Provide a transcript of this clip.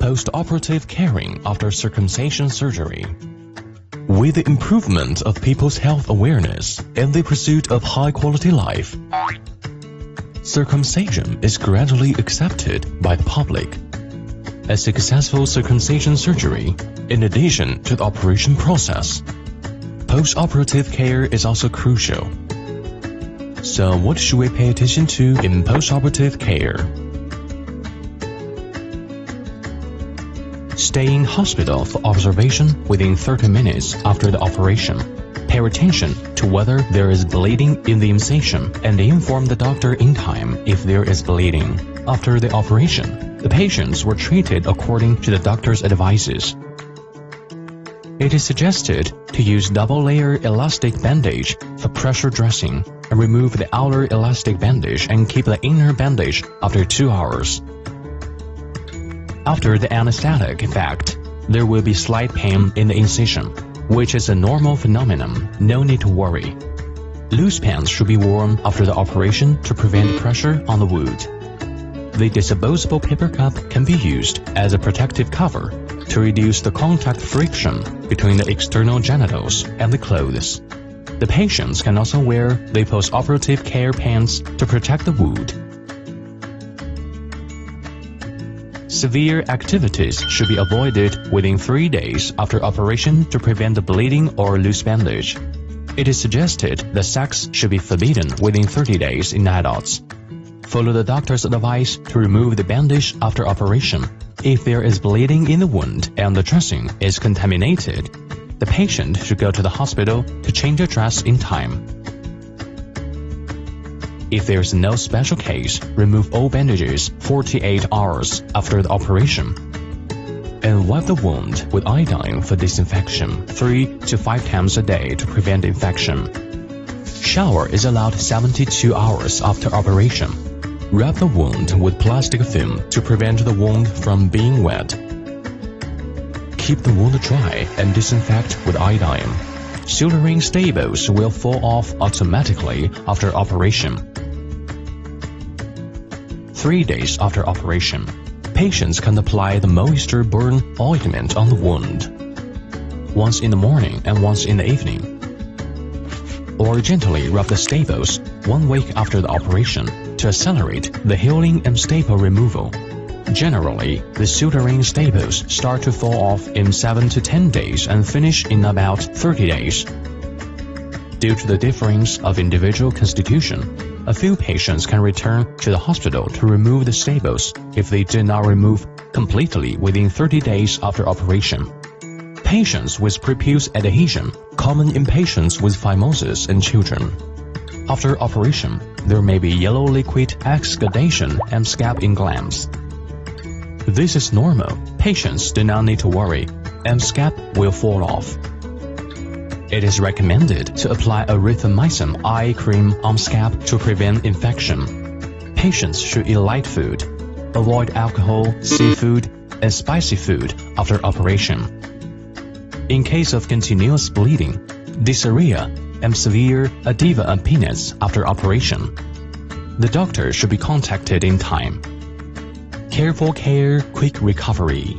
postoperative caring after circumcision surgery. With the improvement of people's health awareness and the pursuit of high-quality life, circumcision is gradually accepted by the public. A successful circumcision surgery, in addition to the operation process, postoperative care is also crucial. So what should we pay attention to in postoperative care? Stay in hospital for observation within 30 minutes after the operation. Pay attention to whether there is bleeding in the incision and inform the doctor in time if there is bleeding. After the operation, the patients were treated according to the doctor's advices. It is suggested to use double-layer elastic bandage for pressure dressing and remove the outer elastic bandage and keep the inner bandage after 2 hours. After the anesthetic effect, there will be slight pain in the incision, which is a normal phenomenon, no need to worry. Loose pants should be worn after the operation to prevent pressure on the wound. The disposable paper cup can be used as a protective cover to reduce the contact friction between the external genitals and the clothes. The patients can also wear the postoperative care pants to protect the wound. Severe activities should be avoided within 3 days after operation to prevent the bleeding or loose bandage. It is suggested that sex should be forbidden within 30 days in adults. Follow the doctor's advice to remove the bandage after operation. If there is bleeding in the wound and the dressing is contaminated, the patient should go to the hospital to change the dress in time. If there is no special case, remove all bandages 48 hours after the operation. And wipe the wound with iodine for disinfection 3 to 5 times a day to prevent infection. Shower is allowed 72 hours after operation. Wrap the wound with plastic film to prevent the wound from being wet. Keep the wound dry and disinfect with iodine. Suturing staples will fall off automatically after operation. 3 days after operation, patients can apply the moisture burn ointment on the wound, once in the morning and once in the evening, or gently rub the staples 1 week after the operation to accelerate the healing and staple removal. Generally, the suturing staples start to fall off in 7 to 10 days and finish in about 30 days. Due to the difference of individual constitution, a few patients can return to the hospital to remove the staples if they did not remove completely within 30 days after operation. Patients with prepuce adhesion, common in patients with phimosis and children. After operation, there may be yellow liquid exudation and scab in glands. This is normal. Patients do not need to worry, and scab will fall off. It is recommended to apply erythromycin eye cream on scab to prevent infection. Patients should eat light food, avoid alcohol, seafood, and spicy food after operation. In case of continuous bleeding, dysuria, and severe edema and penis after operation, the doctor should be contacted in time. Careful care, quick recovery.